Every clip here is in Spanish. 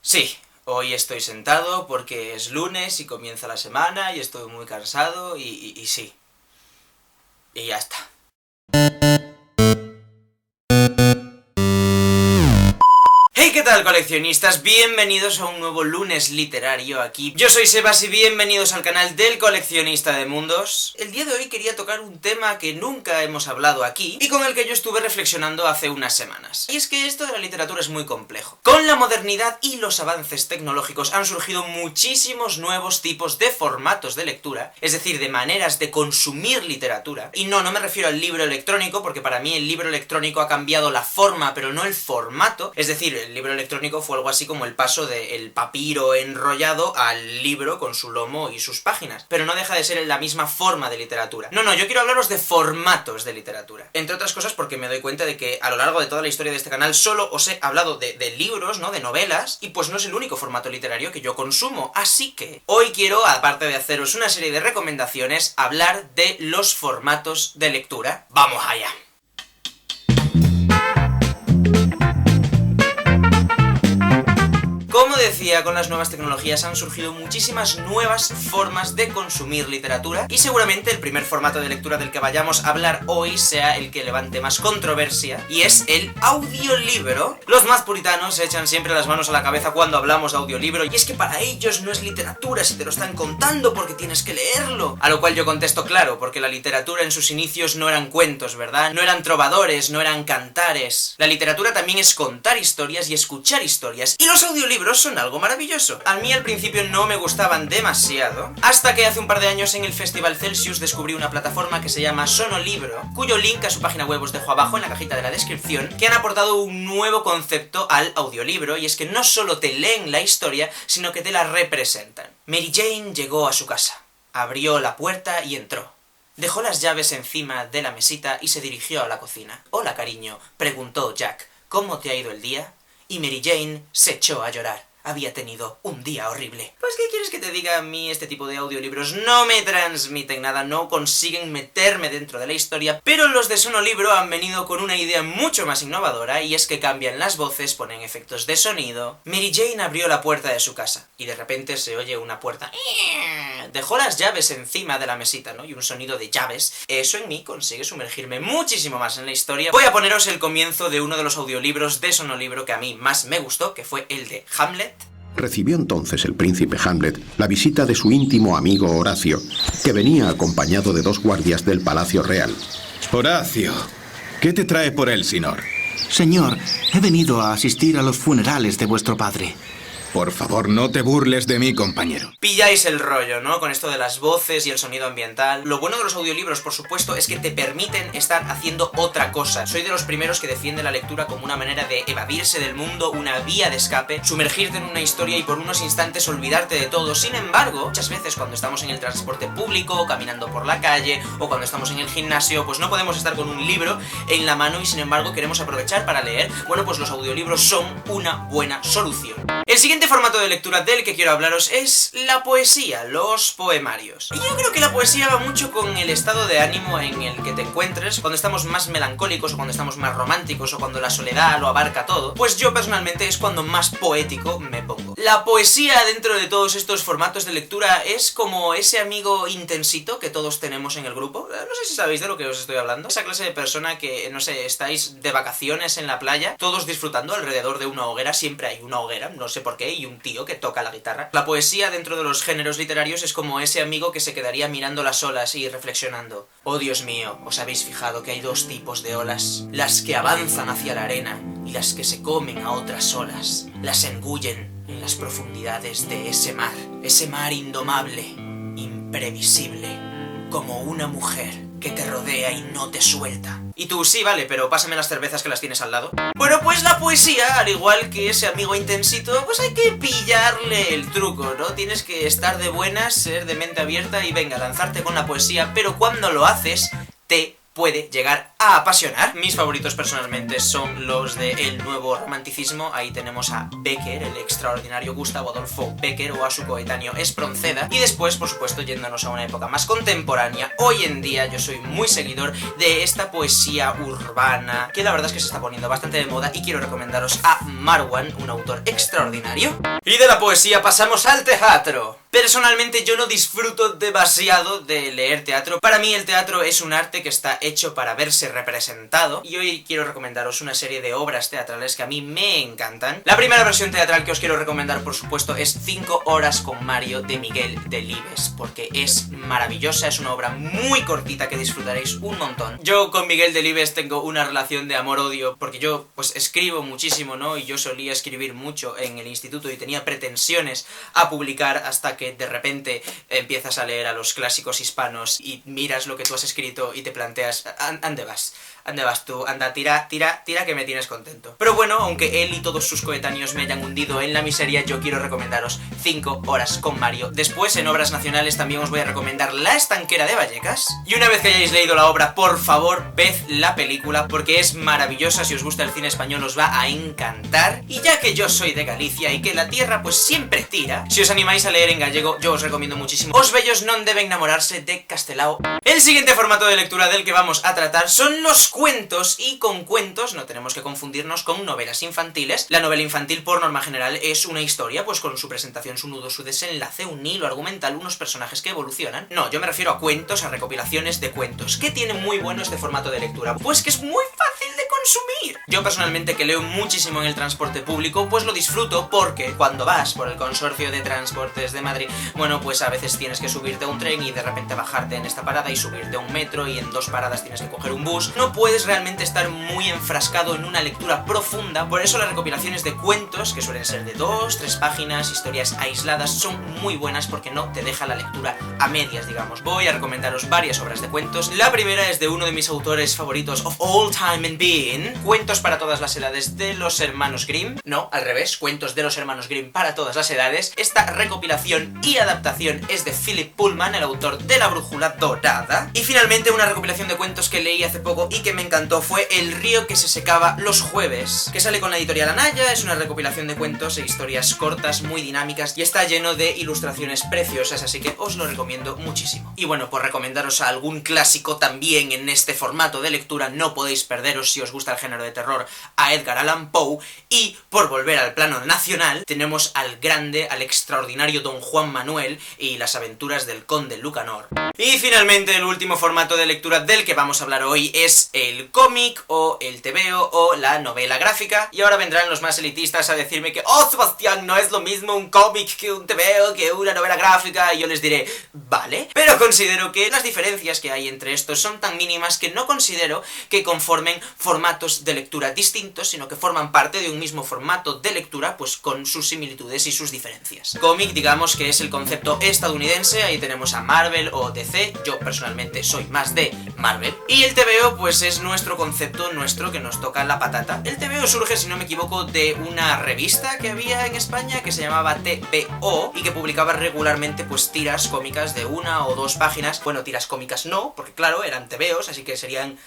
Sí, hoy estoy sentado porque es lunes y comienza la semana y estoy muy cansado y sí. Y ya está. Hey, ¿qué tal, coleccionistas? Bienvenidos a un nuevo lunes literario aquí. Yo soy Sebas y bienvenidos al canal del coleccionista de mundos. El día de hoy quería tocar un tema que nunca hemos hablado aquí y con el que yo estuve reflexionando hace unas semanas. Y es que esto de la literatura es muy complejo. Con la modernidad y los avances tecnológicos han surgido muchísimos nuevos tipos de formatos de lectura, es decir, de maneras de consumir literatura. Y no me refiero al libro electrónico, porque para mí el libro electrónico ha cambiado la forma, pero no el formato. Es decir, el libro electrónico fue algo así como el paso del papiro enrollado al libro con su lomo y sus páginas, pero no deja de ser la misma forma de literatura. No, yo quiero hablaros de formatos de literatura. Entre otras cosas porque me doy cuenta de que a lo largo de toda la historia de este canal solo os he hablado de libros, ¿no? De novelas, y pues no es el único formato literario que yo consumo. Así que hoy quiero, aparte de haceros una serie de recomendaciones, hablar de los formatos de lectura. ¡Vamos allá! Como decía, con las nuevas tecnologías han surgido muchísimas nuevas formas de consumir literatura y seguramente el primer formato de lectura del que vayamos a hablar hoy sea el que levante más controversia, y es el audiolibro. Los más puritanos echan siempre las manos a la cabeza cuando hablamos de audiolibro, y es que para ellos no es literatura si te lo están contando porque tienes que leerlo. A lo cual yo contesto claro, porque la literatura en sus inicios no eran cuentos, ¿verdad? No eran trovadores, no eran cantares. La literatura también es contar historias y escuchar historias, y los audiolibros son algo maravilloso. A mí al principio no me gustaban demasiado, hasta que hace un par de años en el Festival Celsius descubrí una plataforma que se llama Sonolibro, cuyo link a su página web os dejo abajo en la cajita de la descripción, que han aportado un nuevo concepto al audiolibro, y es que no solo te leen la historia, sino que te la representan. Mary Jane llegó a su casa, abrió la puerta y entró. Dejó las llaves encima de la mesita y se dirigió a la cocina. «Hola, cariño», preguntó Jack, «¿cómo te ha ido el día?» Y Mary Jane se echó a llorar. Había tenido un día horrible. Pues, ¿qué quieres que te diga? A mí este tipo de audiolibros no me transmiten nada, no consiguen meterme dentro de la historia, pero los de Sonolibro han venido con una idea mucho más innovadora, y es que cambian las voces, ponen efectos de sonido. Mary Jane abrió la puerta de su casa, y de repente se oye una puerta. Dejó las llaves encima de la mesita, ¿no? Y un sonido de llaves. Eso en mí consigue sumergirme muchísimo más en la historia. Voy a poneros el comienzo de uno de los audiolibros de Sonolibro que a mí más me gustó, que fue el de Hamlet. Recibió entonces el príncipe Hamlet la visita de su íntimo amigo Horacio, que venía acompañado de 2 guardias del Palacio Real. Horacio, ¿qué te trae por Elsinor? Señor, he venido a asistir a los funerales de vuestro padre. Por favor, no te burles de mí, compañero. Pilláis el rollo, ¿no? Con esto de las voces y el sonido ambiental. Lo bueno de los audiolibros, por supuesto, es que te permiten estar haciendo otra cosa. Soy de los primeros que defiende la lectura como una manera de evadirse del mundo, una vía de escape, sumergirte en una historia y por unos instantes olvidarte de todo. Sin embargo, muchas veces cuando estamos en el transporte público, caminando por la calle, o cuando estamos en el gimnasio, pues no podemos estar con un libro en la mano y sin embargo queremos aprovechar para leer. Bueno, pues los audiolibros son una buena solución. El siguiente formato de lectura del que quiero hablaros es la poesía, los poemarios. Y yo creo que la poesía va mucho con el estado de ánimo en el que te encuentres, cuando estamos más melancólicos o cuando estamos más románticos o cuando la soledad lo abarca todo. Pues yo personalmente es cuando más poético me pongo. La poesía dentro de todos estos formatos de lectura es como ese amigo intensito que todos tenemos en el grupo. No sé si sabéis de lo que os estoy hablando. Esa clase de persona que, no sé, estáis de vacaciones en la playa, todos disfrutando alrededor de una hoguera. Siempre hay una hoguera, no sé por qué, y un tío que toca la guitarra. La poesía dentro de los géneros literarios es como ese amigo que se quedaría mirando las olas y reflexionando. Oh, Dios mío, ¿os habéis fijado que hay 2 tipos de olas? Las que avanzan hacia la arena y las que se comen a otras olas. Las engullen en las profundidades de ese mar indomable, imprevisible, como una mujer que te rodea y no te suelta. Y tú, sí, vale, pero pásame las cervezas que las tienes al lado. Bueno, pues la poesía, al igual que ese amigo intensito, pues hay que pillarle el truco, ¿no? Tienes que estar de buenas, ser de mente abierta y venga, lanzarte con la poesía, pero cuando lo haces, te puede llegar a a apasionar. Mis favoritos personalmente son los de El Nuevo Romanticismo. Ahí tenemos a Becker, el extraordinario Gustavo Adolfo Becker, o a su coetáneo Espronceda. Y después, por supuesto, yéndonos a una época más contemporánea, hoy en día yo soy muy seguidor de esta poesía urbana, que la verdad es que se está poniendo bastante de moda, y quiero recomendaros a Marwan, un autor extraordinario. Y de la poesía pasamos al teatro. Personalmente yo no disfruto demasiado de leer teatro. Para mí el teatro es un arte que está hecho para verse representado, y hoy quiero recomendaros una serie de obras teatrales que a mí me encantan. La primera versión teatral que os quiero recomendar, por supuesto, es 5 horas con Mario, de Miguel Delibes, porque es maravillosa, es una obra muy cortita que disfrutaréis un montón. Yo con Miguel Delibes tengo una relación de amor-odio, porque yo pues escribo muchísimo, ¿no? Y yo solía escribir mucho en el instituto y tenía pretensiones a publicar, hasta que de repente empiezas a leer a los clásicos hispanos y miras lo que tú has escrito y te planteas, ¿ande vas tú? Anda, tira que me tienes contento. Pero bueno, aunque él y todos sus coetáneos me hayan hundido en la miseria, yo quiero recomendaros 5 horas con Mario. Después, en obras nacionales, también os voy a recomendar La Estanquera de Vallecas. Y una vez que hayáis leído la obra, por favor, ved la película, porque es maravillosa. Si os gusta el cine español, os va a encantar. Y ya que yo soy de Galicia y que la tierra pues siempre tira, si os animáis a leer en gallego, yo os recomiendo muchísimo Os vellos non deben enamorarse, de Castelao. El siguiente formato de lectura del que vamos a tratar son los cuentos, y con cuentos no tenemos que confundirnos con novelas infantiles. La novela infantil, por norma general, es una historia, pues con su presentación, su nudo, su desenlace, un hilo argumental, unos personajes que evolucionan. No, yo me refiero a cuentos, a recopilaciones de cuentos. ¿Qué tiene muy bueno este formato de lectura? Pues que es muy fácil de consumir. Yo personalmente, que leo muchísimo en el transporte público, pues lo disfruto, porque cuando vas por el Consorcio de Transportes de Madrid, bueno, pues a veces tienes que subirte a un tren y de repente bajarte en esta parada y subirte a un metro, y en 2 paradas tienes que coger un bus. No puedes realmente estar muy enfrascado en una lectura profunda. Por eso las recopilaciones de cuentos, que suelen ser de 2, 3 páginas, historias aisladas, son muy buenas, porque no te deja la lectura a medias, digamos. Voy a recomendaros varias obras de cuentos. La primera es de uno de mis autores favoritos of all time and being, Cuentos para todas las edades, de los hermanos Grimm. No, al revés, Cuentos de los hermanos Grimm para todas las edades. Esta recopilación y adaptación es de Philip Pullman, el autor de La Brújula Dorada. Y finalmente, una recopilación de cuentos que leí hace poco y que me encantó fue El río que se secaba los jueves, que sale con la editorial Anaya. Es una recopilación de cuentos e historias cortas, muy dinámicas, y está lleno de ilustraciones preciosas, así que os lo recomiendo muchísimo. Y bueno, por recomendaros a algún clásico también en este formato de lectura, no podéis perderos, si os gusta el género de terror, a Edgar Allan Poe. Y por volver al plano nacional, tenemos al grande, al extraordinario Don Juan Manuel y las aventuras del conde Lucanor. Y finalmente, el último formato de lectura del que vamos a hablar hoy es el cómic, o el tebeo, o la novela gráfica. Y ahora vendrán los más elitistas a decirme que ¡oh, Sebastián, no es lo mismo un cómic que un tebeo, que una novela gráfica! Y yo les diré, vale, pero considero que las diferencias que hay entre estos son tan mínimas que no considero que conformen formatos de lectura distintos, sino que forman parte de un mismo formato de lectura, pues con sus similitudes y sus diferencias. Cómic, digamos que es el concepto estadounidense. Ahí tenemos a Marvel o DC. Yo personalmente soy más de Marvel. Y el tebeo pues es nuestro concepto, nuestro, que nos toca la patata. El tebeo surge, si no me equivoco, de una revista que había en España que se llamaba TVO, y que publicaba regularmente pues tiras cómicas de 1 o 2 páginas. Bueno, tiras cómicas no, porque claro, eran tebeos, así que serían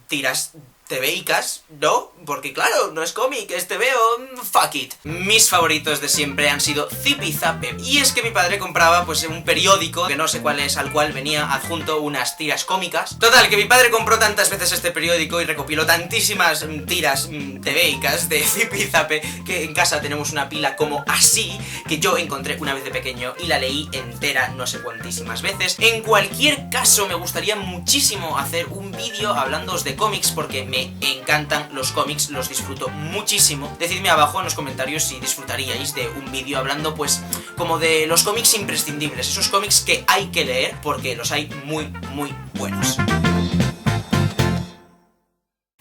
tiras tebeicas, ¿no? Porque claro, no es cómic, es tebeo, fuck it. Mis favoritos de siempre han sido Zipizape, y es que mi padre compraba pues un periódico, que no sé cuál es, al cual venía adjunto unas tiras cómicas. Total, que mi padre compró tantas veces este periódico y recopiló tantísimas tiras tebeicas de Zipizape, que en casa tenemos una pila como así, que yo encontré una vez de pequeño y la leí entera no sé cuantísimas veces. En cualquier caso, me gustaría muchísimo hacer un vídeo hablándoos de cómics, porque me encantan los cómics, los disfruto muchísimo. Decidme abajo en los comentarios si disfrutaríais de un vídeo hablando pues como de los cómics imprescindibles, esos cómics que hay que leer, porque los hay muy, muy buenos.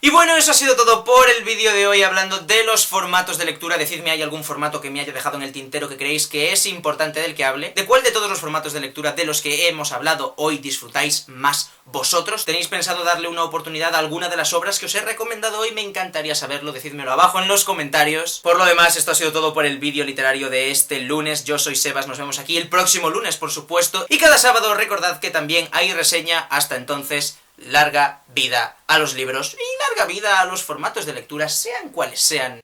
Y bueno, eso ha sido todo por el vídeo de hoy, hablando de los formatos de lectura. Decidme, ¿hay algún formato que me haya dejado en el tintero que creéis que es importante del que hable? ¿De cuál de todos los formatos de lectura de los que hemos hablado hoy disfrutáis más vosotros? ¿Tenéis pensado darle una oportunidad a alguna de las obras que os he recomendado hoy? Me encantaría saberlo, decídmelo abajo en los comentarios. Por lo demás, esto ha sido todo por el vídeo literario de este lunes. Yo soy Sebas, nos vemos aquí el próximo lunes, por supuesto. Y cada sábado recordad que también hay reseña. Hasta entonces, larga vida a los libros y larga vida a los formatos de lectura, sean cuales sean.